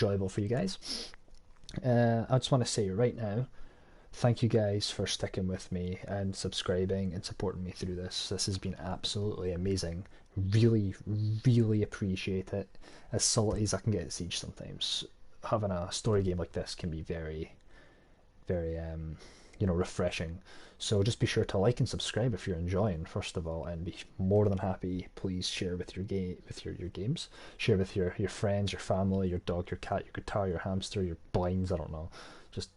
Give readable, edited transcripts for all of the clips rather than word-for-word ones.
enjoyable for you guys. I just want to say right now, thank you guys for sticking with me and subscribing and supporting me through this. This has been absolutely amazing. Really, really appreciate it. As salty as I can get at Siege sometimes, having a story game like this can be very, very, refreshing. So just be sure to like and subscribe if you're enjoying, first of all, and be more than happy. Please share with your games. Share with your friends, your family, your dog, your cat, your guitar, your hamster, your blinds. I don't know. Just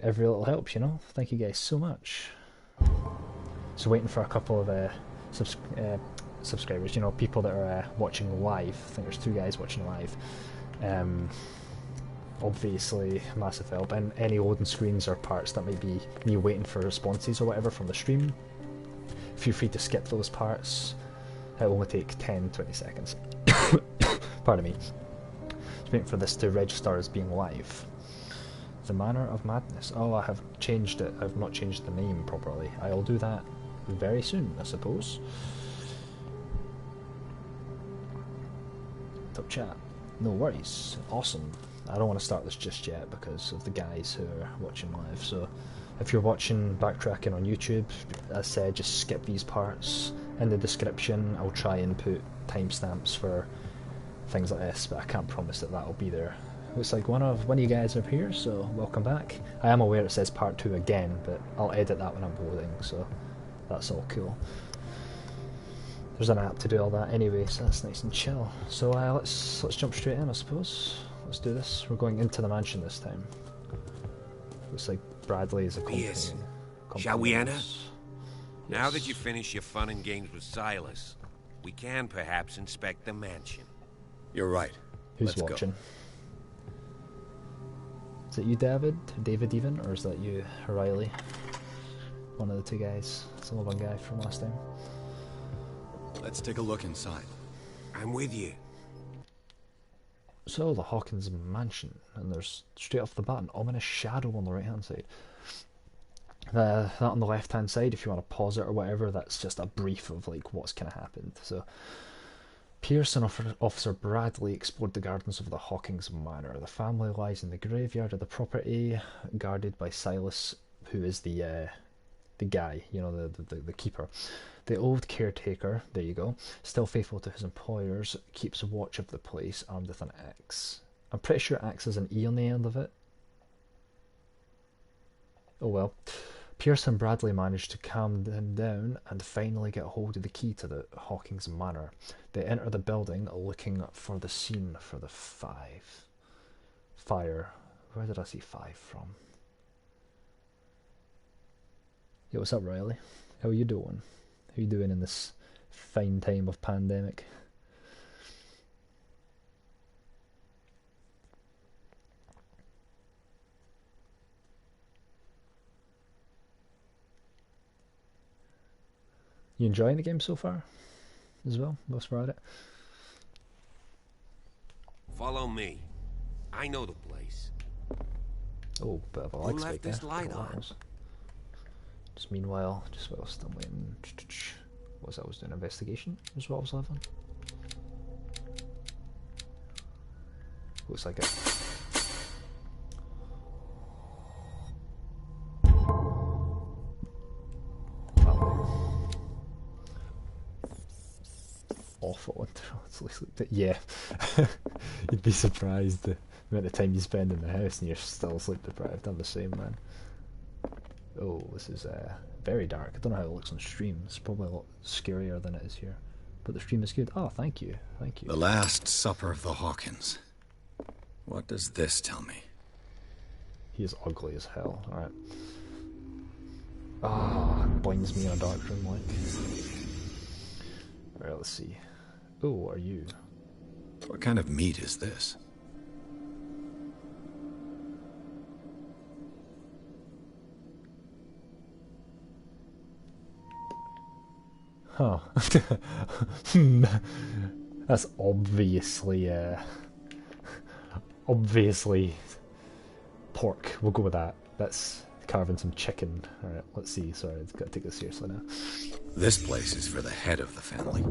every little helps. Thank you guys so much. So waiting for a couple of subscribers. People that are watching live. I think there's two guys watching live. Obviously massive help, and any loading screens or parts that may be me waiting for responses or whatever from the stream, feel free to skip those parts. It'll only take 10-20 seconds. Pardon me. Just waiting for this to register as being live. The Manor of Madness. Oh, I have changed it. I've not changed the name properly. I'll do that very soon, I suppose. Top chat. No worries. Awesome. I don't want to start this just yet because of the guys who are watching live. So if you're watching backtracking on YouTube, as I said, just skip these parts. In the description I'll try and put timestamps for things like this, but I can't promise that that'll be there. Looks like one of you guys are here, so welcome back. I am aware it says part 2 again, but I'll edit that when I'm loading, so that's all cool. There's an app to do all that anyway, so that's nice and chill. So let's jump straight in, I suppose. Let's do this. We're going into the mansion this time. Looks like Bradley is a company. Yes. Shall we enter? Now that you've finished your fun and games with Silas, we can perhaps inspect the mansion. You're right. Who's watching? Is it you, David? David even? Or is that you, Riley? One of the two guys. Some one guy from last time. Let's take a look inside. I'm with you. So, the Hawkins mansion, and there's straight off the bat an ominous shadow on the right hand side. That on the left hand side, if you want to pause it or whatever, that's just a brief of like what's kind of happened. So, Pierce and Officer Bradley explored the gardens of the Hawkins Manor. The family lies in the graveyard of the property, guarded by Silas, who is the guy, the keeper. The old caretaker, there you go, still faithful to his employers, keeps watch of the place armed with an axe. I'm pretty sure axe has an E on the end of it. Oh well. Pierce and Bradley managed to calm them down and finally get hold of the key to the Hawkins Manor. They enter the building looking for the scene for the fire. Where did I see 5 from? Yo, what's up, Riley? How are you doing? How you doing in this fine time of pandemic? You enjoying the game so far? As well, whilst we're at it? Follow me. I know the place. Oh, bit of a Who lag left spike there. this light on? Just meanwhile, just whilst I'm waiting. What was that? I was doing investigation, is what I was having. Looks like it. Awful intro. Yeah. You'd be surprised the amount of time you spend in the house and you're still sleep deprived. I'm the same, man. Oh, this is very dark. I don't know how it looks on stream. It's probably a lot scarier than it is here. But the stream is good. Oh, thank you. Thank you. The Last Supper of the Hawkins. What does this tell me? He is ugly as hell. Alright. Ah, oh, blinds me in a dark room like. Alright, let's see. Oh, are you? What kind of meat is this? Huh. That's obviously pork. We'll go with that. That's carving some chicken. Alright, let's see. Sorry, I've got to take this seriously now. This place is for the head of the family,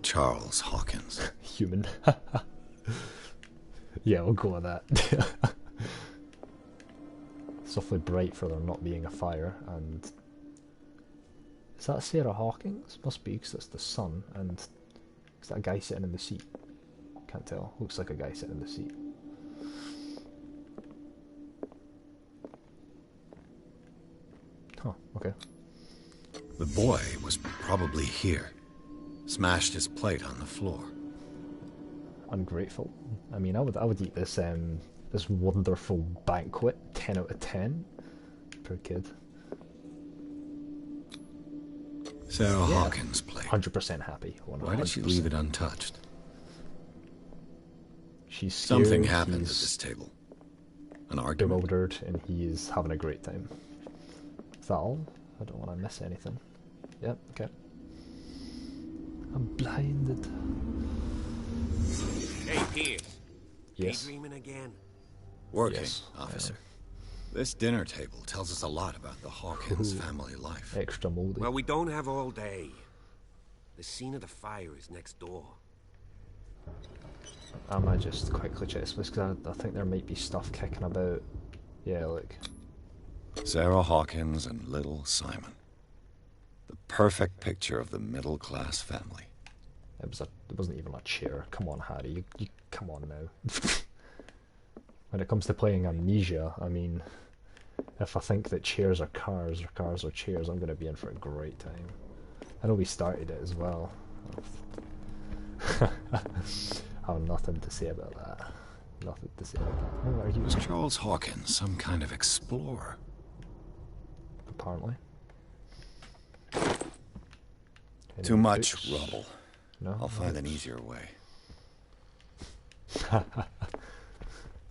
Charles Hawkins. Human. Yeah, we'll go with that. It's awfully bright for there not being a fire, and... Is that Sarah Hawkins? Must be, because it's the sun, and... Is that a guy sitting in the seat? Can't tell. Looks like a guy sitting in the seat. Huh, okay. The boy was probably here. Smashed his plate on the floor. Ungrateful. I mean, I would eat this this wonderful banquet 10 out of 10 per kid. Sarah Hawkins' plate. 100% happy. 100%. Why did she leave it untouched? She's scared, Something happened at this table. An argument. bewildered, and he is having a great time. Is that all? I don't want to miss anything. Yep, okay. I'm blinded. Hey, Pierce. Yes. Daydreaming again? Working, Yes, officer. This dinner table tells us a lot about the Hawkins family life. Extra moldy. Well, we don't have all day. The scene of the fire is next door. I might just quickly check this because I think there might be stuff kicking about. Yeah, look. Sarah Hawkins and little Simon. The perfect picture of the middle-class family. It wasn't even a chair. Come on, Harry. You come on now. When it comes to playing Amnesia, I mean, if I think that chairs are cars or cars are chairs, I'm going to be in for a great time. I know we started it as well. I have nothing to say about that. Nothing to say about that. What are you? Was Charles Hawkins some kind of explorer? Apparently. Too much rubble. No? I'll find an easier way.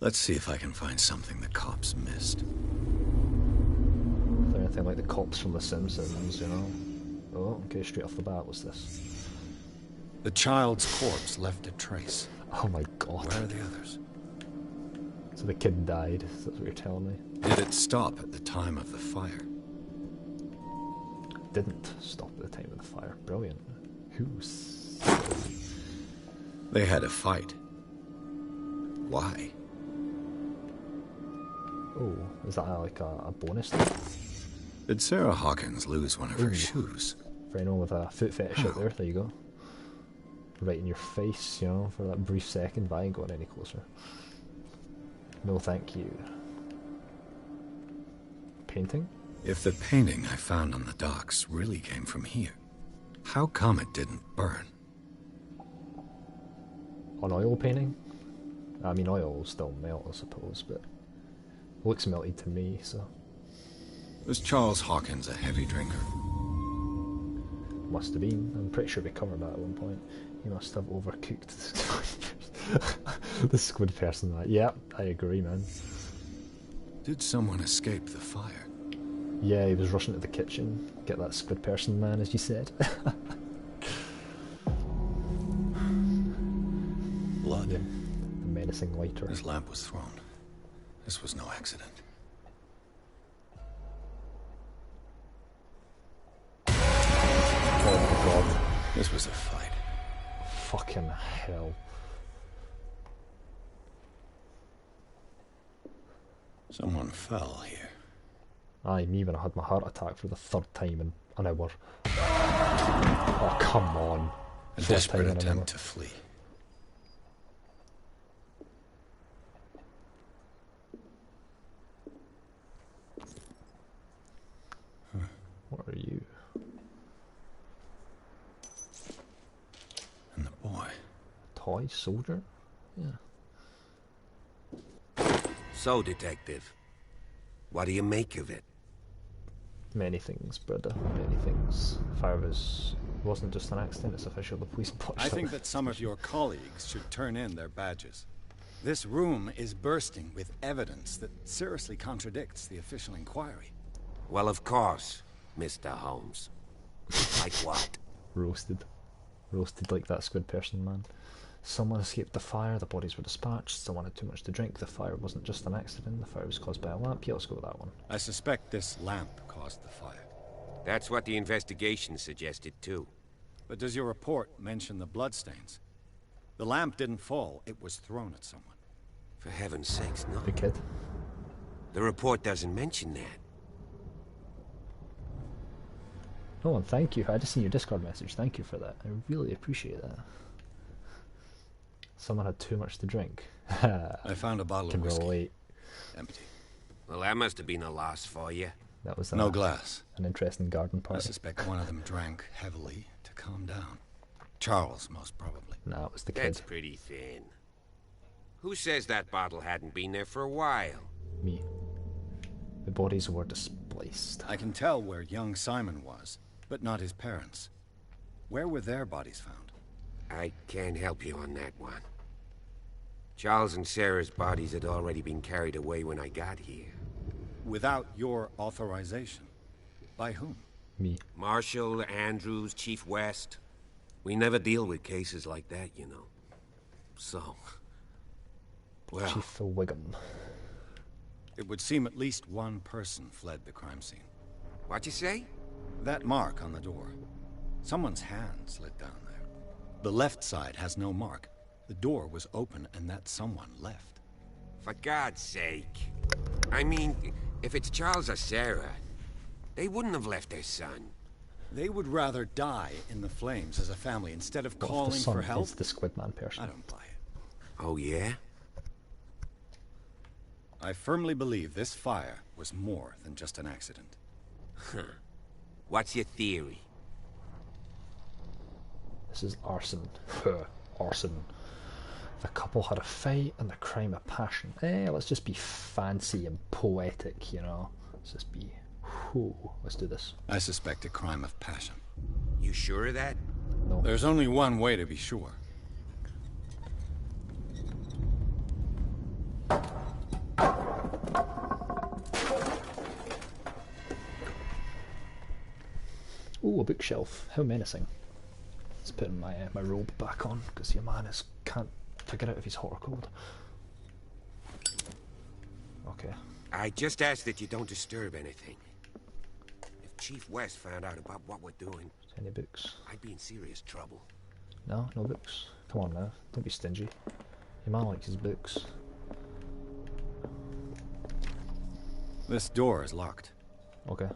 Let's see if I can find something the cops missed. Anything like the cops from The Simpsons, you know? Oh, okay, straight off the bat, what's this? The child's corpse left a trace. Oh my god. Where are the others? So the kid died, that's what you're telling me? Did it stop at the time of the fire? Didn't stop at the time of the fire. Brilliant. Who's... They had a fight. Why? Oh, is that like a bonus thing? Did Sarah Hawkins lose one of her shoes? For anyone with a foot fetish out there you go. Right in your face, you know, for that brief second, but I ain't going any closer. No thank you. Painting? If the painting I found on the docks really came from here, how come it didn't burn? An oil painting? I mean, oil will still melt, I suppose, but it looks melted to me, so... Was Charles Hawkins a heavy drinker? Must have been. I'm pretty sure we covered that at one point. He must have overcooked the squid person. Yeah, I agree, man. Did someone escape the fire? Yeah, he was rushing to the kitchen. Get that squid person, man, as you said. Blood. Yeah, the menacing lighter. His lamp was thrown. This was no accident. Oh my god. This was a fight. Fucking hell. Someone fell here. I even had my heart attack for the third time in an hour. Oh, come on. A Fourth desperate time in an hour. attempt to flee. What are you? And the boy. Toy soldier? Yeah. So, Detective, what do you make of it? Many things, brother. Many things. Fire wasn't just an accident, it's official. The police botched I think it. that some of your colleagues should turn in their badges. This room is bursting with evidence that seriously contradicts the official inquiry. Well, of course, Mr. Holmes. Like what? Roasted. Roasted like that squid person, man. Someone escaped the fire, the bodies were dispatched, someone had too much to drink, the fire wasn't just an accident, the fire was caused by a lamp. Yeah, let's go with that one. I suspect this lamp caused the fire. That's what the investigation suggested, too. But does your report mention the bloodstains? The lamp didn't fall, it was thrown at someone. For heaven's sakes, no. The kid. The report doesn't mention that. Oh, and thank you. I just seen your Discord message. Thank you for that. I really appreciate that. Someone had too much to drink. I found a bottle of whiskey. Relate. Empty. Well, that must have been a loss for you. That was No glass. An interesting garden I party. suspect one of them drank heavily to calm down. Charles, most probably. No, it was the That's kid. pretty thin. Who says that bottle hadn't been there for a while? Me. The bodies were displaced. I can tell where young Simon was, but not his parents. Where were their bodies found? I can't help you on that one. Charles and Sarah's bodies had already been carried away when I got here. Without your authorization. By whom? Me. Marshall, Andrews, Chief West. We never deal with cases like that, you know. So... well... Chief Wiggum. It would seem at least one person fled the crime scene. What'd you say? That mark on the door. Someone's hand slid down there. The left side has no mark. The door was open and that someone left. For God's sake. I mean, if it's Charles or Sarah, they wouldn't have left their son. They would rather die in the flames as a family instead of What if calling the son for help. is the Squidman person? I don't buy it. Oh, yeah? I firmly believe this fire was more than just an accident. Huh. What's your theory? This is arson. Arson. The couple had a fight and the crime of passion. Let's just be fancy and poetic, you know. Let's just be... let's do this. I suspect a crime of passion. You sure of that? No. There's only one way to be sure. Ooh, a bookshelf. How menacing. Let's put my my robe back on, because your man can't figure out if he's hot or cold. Okay. I just ask that you don't disturb anything. If Chief West found out about what we're doing, Any books? I'd be in serious trouble. No, no books. Come on now, don't be stingy. Your man likes his books. This door is locked. Okay.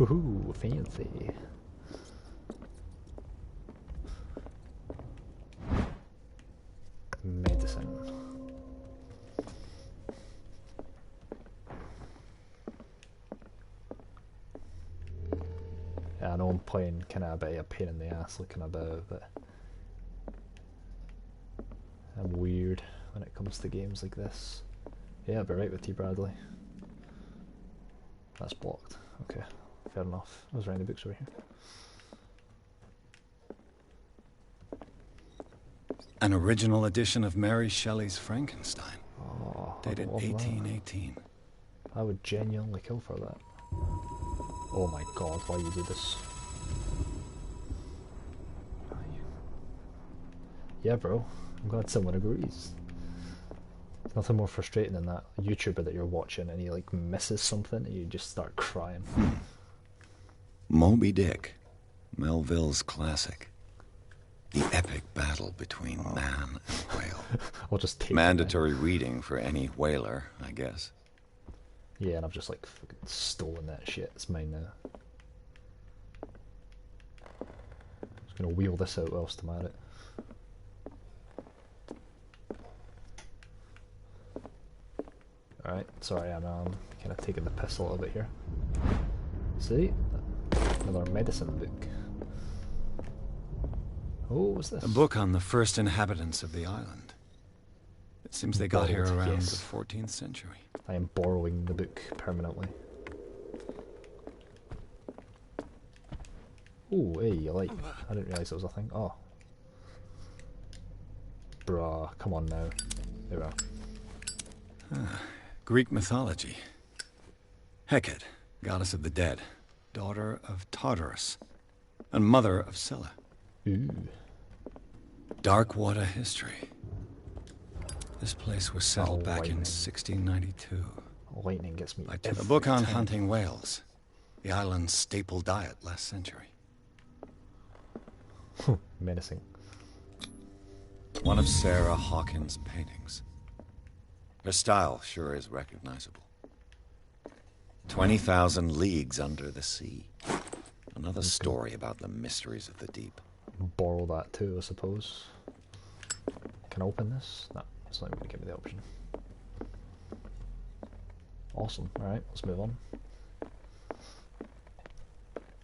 Ooh, fancy. Medicine. Yeah, I know I'm playing kind of a bit of a pain in the ass looking about, but I'm weird when it comes to games like this. Yeah, I'll be right with you, Bradley. That's blocked. Okay, fair enough. I was writing the books over here. An original edition of Mary Shelley's Frankenstein. Oh, Dated 1818. I would genuinely kill for that. Oh my god, why you do this? Yeah, bro. I'm glad someone agrees. There's nothing more frustrating than that YouTuber that you're watching and he like misses something and you just start crying. Moby Dick, Melville's classic. The epic battle between man and whale. I'll just take Mandatory reading for any whaler, I guess. Yeah, and I've just like fucking stolen that shit. It's mine now. Just gonna wheel this out whilst I'm at it. Alright, sorry, I'm kind of taking the piss a little bit here. See? Another medicine book. Oh, what's this? A book on the first inhabitants of the island. It seems they got here around Yes. the 14th century. I am borrowing the book permanently. Oh, hey, a light. I didn't realise that was a thing. Oh. Bruh, come on now. There we are. Greek mythology. Hecate, goddess of the dead, daughter of Tartarus, and mother of Scylla. Ooh. Darkwater history. This place was settled back in lightning. 1692. Lightning gets me A every book on time. hunting whales. The island's staple diet last century. Menacing. One of Sarah Hawkins' paintings. Her style sure is recognizable. 20,000 Leagues Under the Sea. Another story about the mysteries of the deep. Borrow that too, I suppose. Can I open this? No, it's not even going to give me the option. Awesome. Alright, let's move on.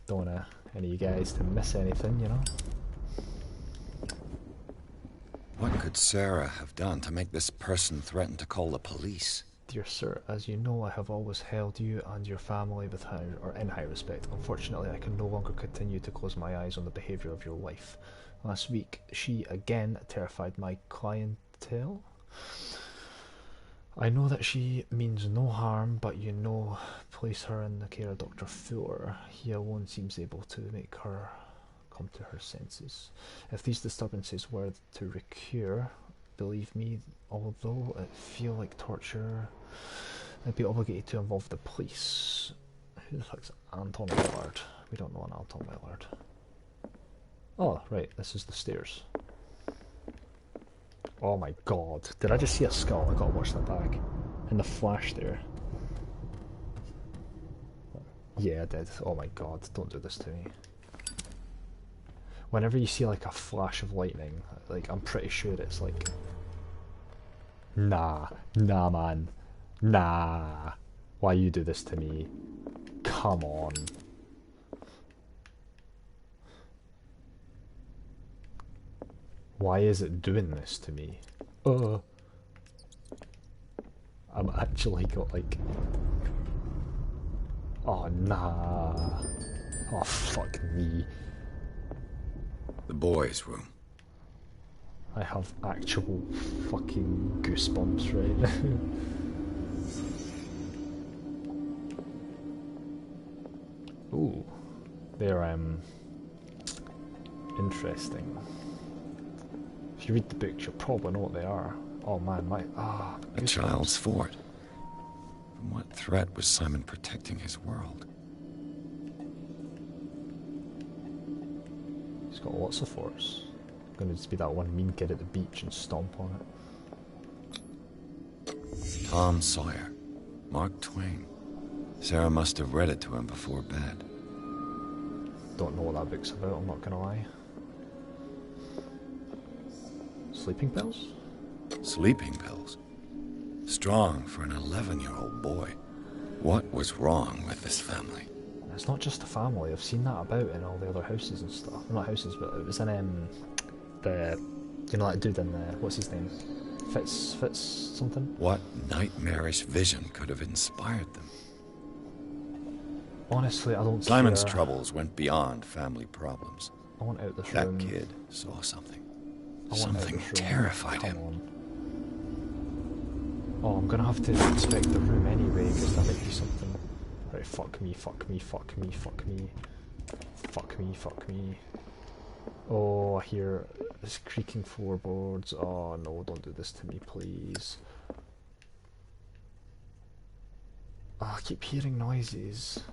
Don't want any of you guys to miss anything, you know? What could Sarah have done to make this person threaten to call the police? Dear sir, as you know, I have always held you and your family in high respect. Unfortunately, I can no longer continue to close my eyes on the behaviour of your wife. Last week, she again terrified my clientele. I know that she means no harm, but you know, place her in the care of Dr. Fuller. He alone seems able to make her come to her senses. If these disturbances were to recur, believe me, although it feel like torture, I'd be obligated to involve the police. Who the fuck's Anton Willard? We don't know an Anton Willard. Oh, right, this is the stairs. Oh my god, did I just see a skull? I gotta watch that back. In the flash there. Yeah, I did. Oh my god, don't do this to me. Whenever you see like a flash of lightning, like I'm pretty sure it's like... Nah man. Nah. Why you do this to me? Come on. Why is it doing this to me? I'm actually got like... Oh nah. Oh fuck me. The boys' room. I have actual fucking goosebumps right now. Ooh. They're interesting. If you read the books, you'll probably know what they are. Oh man, A child's fort. From what threat was Simon protecting his world? He's got lots of force. Gonna just be that one mean kid at the beach and stomp on it. Tom Sawyer. Mark Twain. Sarah must have read it to him before bed. Don't know what that book's about, I'm not gonna lie. Sleeping pills? Sleeping pills. Strong for an 11-year-old boy. What was wrong with this family? It's not just a family, I've seen that about in all the other houses and stuff. Well, not houses, but it was in the... You know that dude in the... What's his name? Fitz something? What nightmarish vision could have inspired them? Honestly, I don't Simon's care. troubles went beyond family problems. I want out this That room. kid saw something. I want Something out this room. terrified Come him. on. Oh, I'm gonna have to inspect the room anyway, because there might be something. Right, fuck me, fuck me, fuck me, fuck me. Fuck me, fuck me. Oh, I hear this creaking floorboards. Oh no, don't do this to me, please. Oh, I keep hearing noises.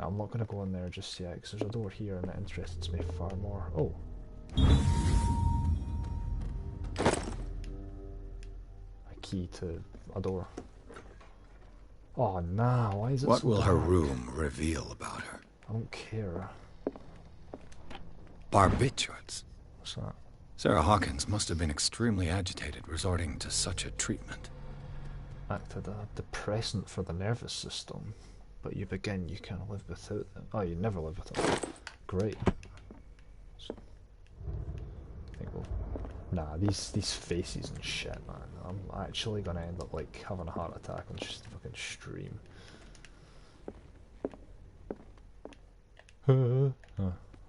I'm not going to go in there just yet, because there's a door here and it interests me far more. Oh. A key to a door. Oh nah, why is it What so will her dark? room reveal about her? I don't care. Barbiturates. What's that? Sarah Hawkins must have been extremely agitated resorting to such a treatment. Acted a depressant for the nervous system. But you can't live without them. Oh, you never live without them. Great. I think nah, these faces and shit, man. I'm actually gonna end up like having a heart attack on just fucking stream.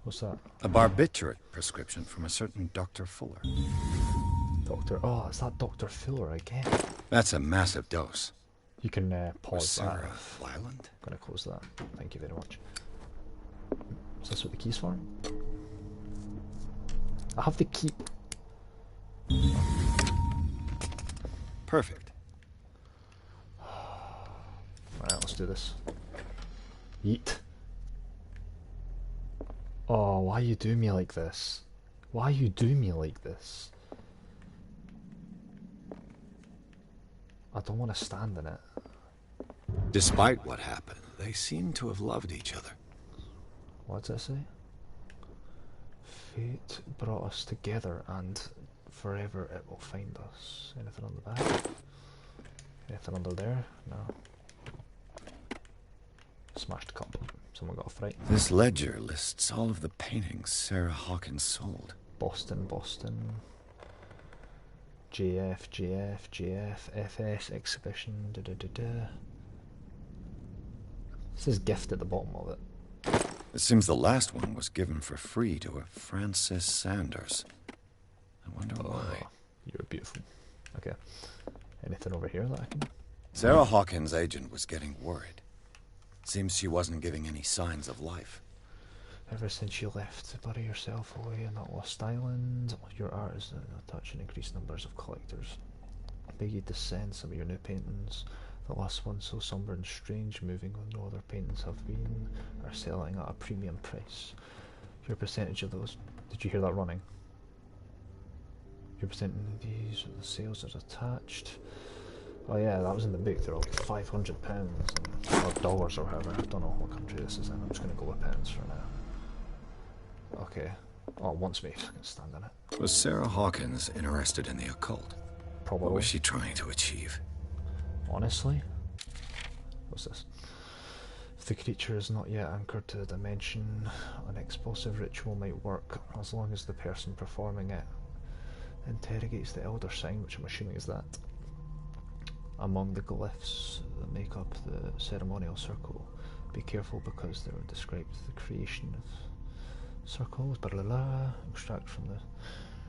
What's that? A barbiturate prescription from a certain Dr. Fuller. Oh, is that Dr. Fuller again? That's a massive dose. You can Was pause that. Sarah violent? I'm gonna close that. Thank you very much. Is this what the key's for? I have the key. Perfect. Alright, let's do this. Yeet. Oh, why you do me like this? Why you do me like this? I don't want to stand in it. Despite what happened, they seem to have loved each other. What does it say? Fate brought us together and forever it will find us. Anything on the back? Anything under there? No. Smashed cup. Someone got a fright. This ledger lists all of the paintings Sarah Hawkins sold. Boston, Boston. JF, JF, JF, FS, exhibition, da da da da. It says gift at the bottom of it. It seems the last one was given for free to a Francis Sanders. I wonder why. You're beautiful. Okay. Anything over here that I can... Sarah Hawkins' agent was getting worried. Seems she wasn't giving any signs of life. Ever since you left to bury yourself away in that lost island, your art is touching increased numbers of collectors. I beg you to send some of your new paintings. The last one, so somber and strange, moving when no other paintings have been, are selling at a premium price. Your percentage of those... Did you hear that running? Your percentage of these, the sales are attached. Oh yeah, that was in the book. They're all £500 or dollars or however. I don't know what country this is in. I'm just going to go with pounds for now. Okay. Oh, it wants me to stand in it. Was Sarah Hawkins interested in the occult? Probably. What was she trying to achieve? Honestly? What's this? If the creature is not yet anchored to a dimension, an explosive ritual might work as long as the person performing it interrogates the elder sign, which I'm assuming is that. Among the glyphs that make up the ceremonial circle, be careful because they were described as the creation of circles, blah blah blah, extract from the...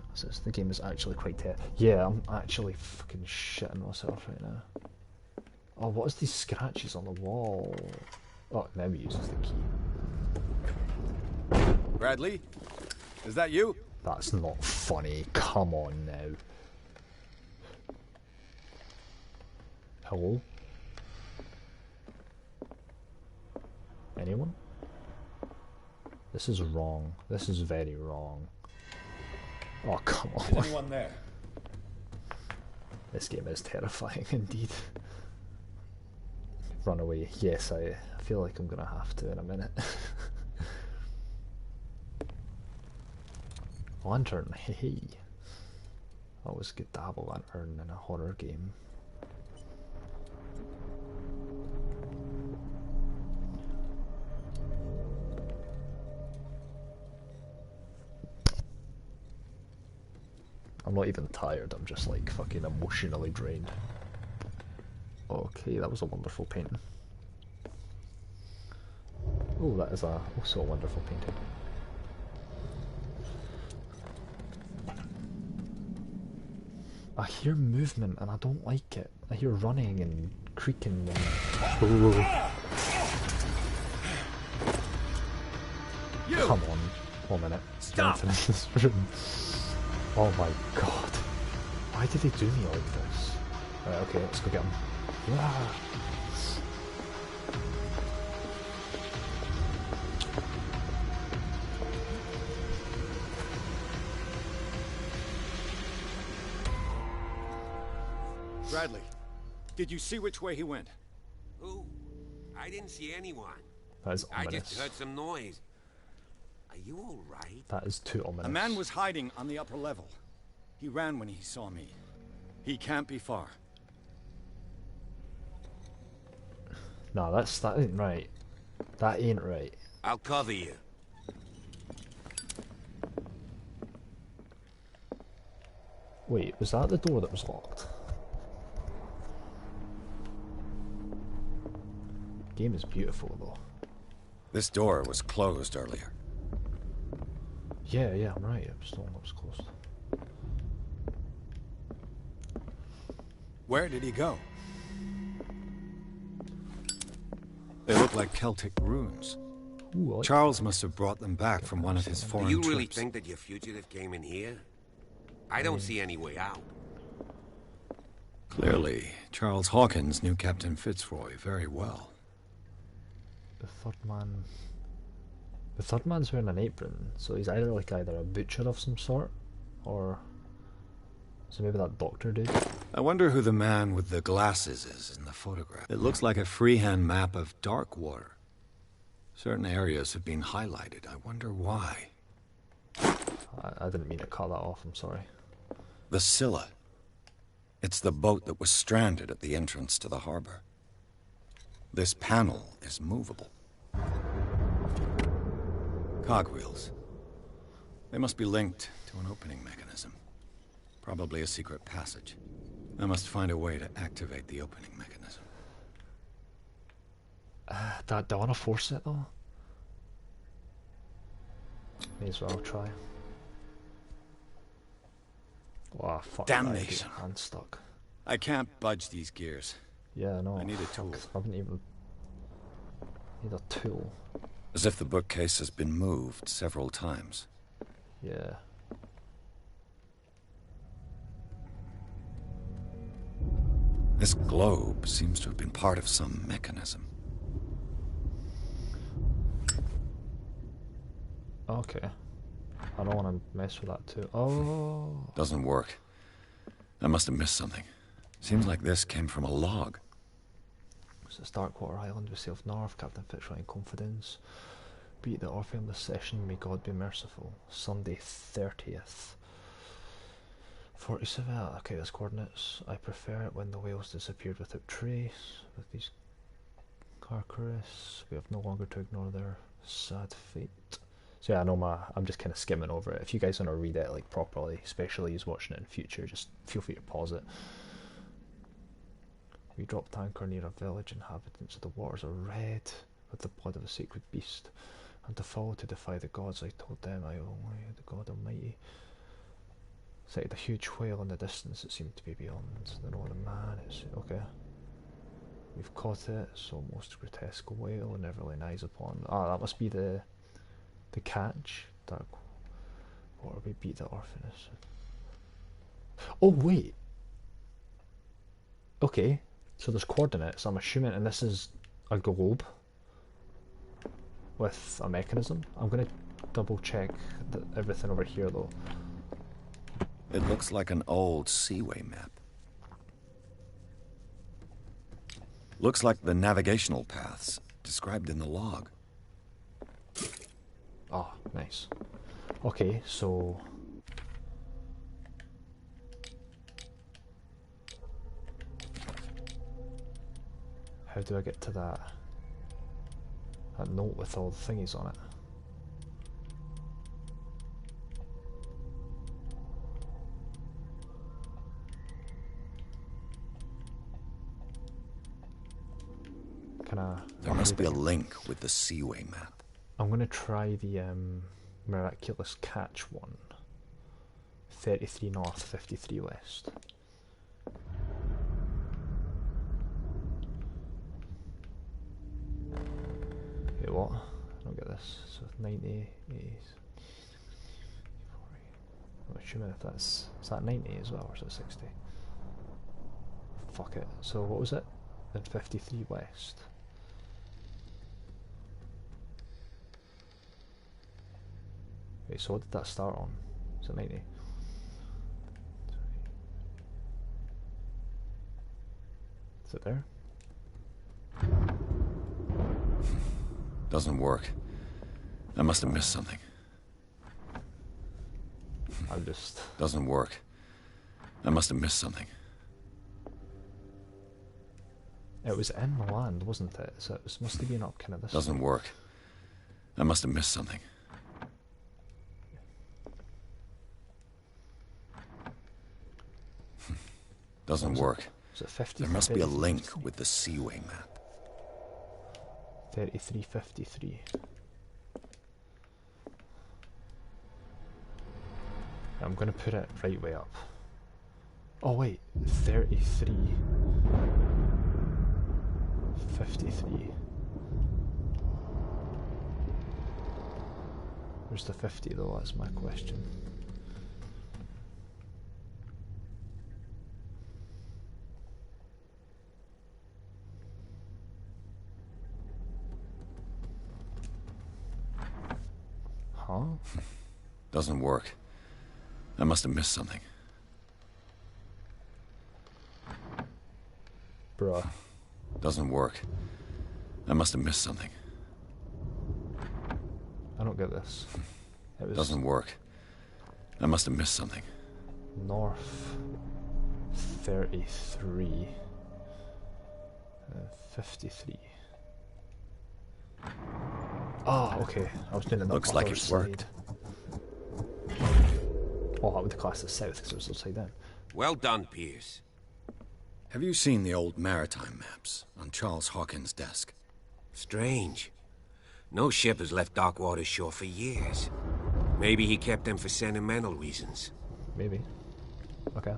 What's this? The game is actually quite yeah, I'm actually fucking shitting myself right now. Oh, what is these scratches on the wall? Oh, now he uses the key. Bradley? Is that you? That's not funny, come on now. Hello? Anyone? This is wrong. This is very wrong. Oh, come on. Is anyone there? This game is terrifying indeed. Run away. Yes, I feel like I'm gonna have to in a minute. Lantern, hey. Always good to have a lantern in a horror game. I'm not even tired, I'm just like fucking emotionally drained. Okay, that was a wonderful painting. Oh, that is also a wonderful painting. I hear movement and I don't like it. I hear running and creaking and... Oh. Come on, 1 minute. Stop! This room. Oh my god. Why did they do me like this? Right, okay, let's go get him. Ah. Bradley, did you see which way he went? Who? I didn't see anyone. That is I ominous. just heard some noise. Are you all right? That is too ominous. A man was hiding on the upper level. He ran when he saw me. He can't be far. No, that ain't right. That ain't right. I'll cover you. Wait, was that the door that was locked? Game is beautiful though. This door was closed earlier. Yeah, I'm right. I'm still not as close. Where did he go? They look like Celtic runes. Ooh, I like Charles must have brought them back from one of his Do foreign you really trips. think that your fugitive came in here? I don't see any way out. Clearly, Charles Hawkins knew Captain Fitzroy very well. the third man. The third man's wearing an apron, so he's either a butcher of some sort, or so maybe that doctor dude. I wonder who the man with the glasses is in the photograph. It looks like a freehand map of dark water. Certain areas have been highlighted. I wonder why. I didn't mean to cut that off, I'm sorry. The Scylla. It's the boat that was stranded at the entrance to the harbor. This panel is movable. Cogwheels. They must be linked to an opening mechanism. Probably a secret passage. I must find a way to activate the opening mechanism. Do I want to force it though? May as well try. Wow, fuck. Damnation. Hand stuck. I can't budge these gears. Yeah, no. I need a tool. I haven't even... Need a tool. As if the bookcase has been moved several times. Yeah. This globe seems to have been part of some mechanism. Okay. I don't want to mess with that too. Oh. Doesn't work. I must have missed something. Seems like this came from a log. So it's Darkwater Island, we sailed north, Captain Fitzroy in confidence. Beat the Orpheum this session, may God be merciful. Sunday 30th. 47, okay, that's coordinates. I prefer it when the whales disappeared without trace. With these Carcarus, we have no longer to ignore their sad fate. So yeah, I know I'm just kind of skimming over it. If you guys want to read it like properly, especially who's watching it in future, just feel free to pause it. We dropped anchor near a village. Inhabitants of the waters are red with the blood of a sacred beast, and to follow to defy the gods. I told them I only the God Almighty. Sighted a huge whale in the distance. It seemed to be beyond the northern man. It's okay. We've caught it. So most grotesque whale never laid eyes upon. Ah, that must be the catch. Dark water. We beat the orphanage. Oh wait. Okay. So there's coordinates, I'm assuming, and this is a globe with a mechanism. I'm going to double check everything over here though. It looks like an old seaway map. Looks like the navigational paths described in the log. Ah, nice. Okay, so... how do I get to that note with all the thingies on it? Can I... There must be a link with the seaway map. I'm going to try the miraculous catch one. 33 north, 53 west. Wait, what? I don't get this. So 90, 80, 40. I'm assuming if that's... is that 90 as well, or is it 60? Fuck it. So what was it? Then 53 west. Wait, so what did that start on? Is it 90? Is it there? Doesn't work. I must have missed something. I'm just... Doesn't work. I must have missed something. It was in the land, wasn't it? So it must have been up kind of this Doesn't way. work. I must have missed something. Doesn't work. Was it 50? There must be a link with the seaway map. 3353. I'm gonna put it right way up. Oh wait, 33. 53. Where's the 50 though? That's my question. Huh? Doesn't work. I must have missed something. Bruh. Doesn't work. I must have missed something. I don't get this. It was Doesn't work. I must have missed something. north 33. 53. Oh, okay. I was doing it on the Looks like other it side. worked. Oh, I would have classed as south because it was upside down. Well done, Pierce. Have you seen the old maritime maps on Charles Hawkins' desk? Strange. No ship has left Darkwater shore for years. Maybe he kept them for sentimental reasons. Maybe. Okay.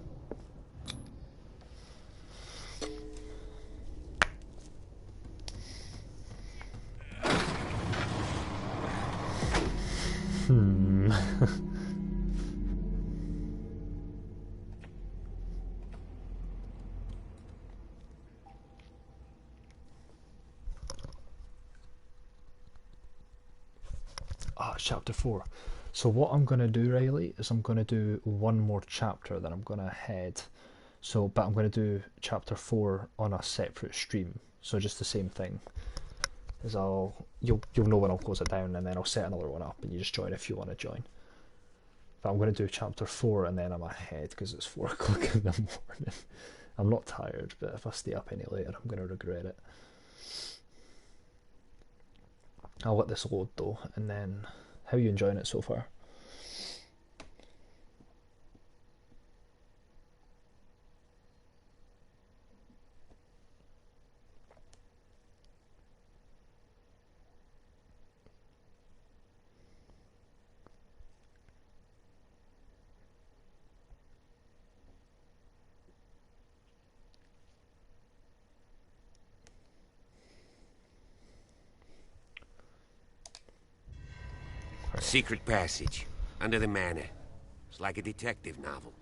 Chapter 4. So what I'm going to do, Riley, is I'm going to do one more chapter, then I'm going to head. But I'm going to do chapter 4 on a separate stream. So just the same thing. Is you'll know when I'll close it down, and then I'll set another one up, and you just join if you want to join. But I'm going to do chapter 4, and then I'm ahead because it's 4 o'clock in the morning. I'm not tired, but if I stay up any later, I'm going to regret it. I'll let this load though, and then how are you enjoying it so far? Secret passage. Under the manor. It's like a detective novel.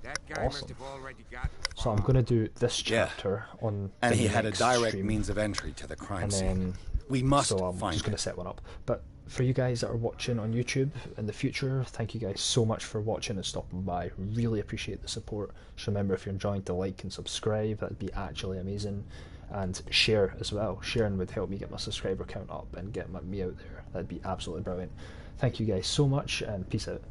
That guy must Awesome. have already gotten far. So I'm going to do this chapter on And the he had a next direct stream, means of entry to the crime and scene. then We must so I'm find just going it. to set one up. But for you guys that are watching on YouTube in the future, thank you guys so much for watching and stopping by. Really appreciate the support. Just remember, if you're enjoying, to like and subscribe. That'd be actually amazing. And share as well. Sharing would help me get my subscriber count up and get me out there. That'd be absolutely brilliant. Thank you guys so much, and peace out.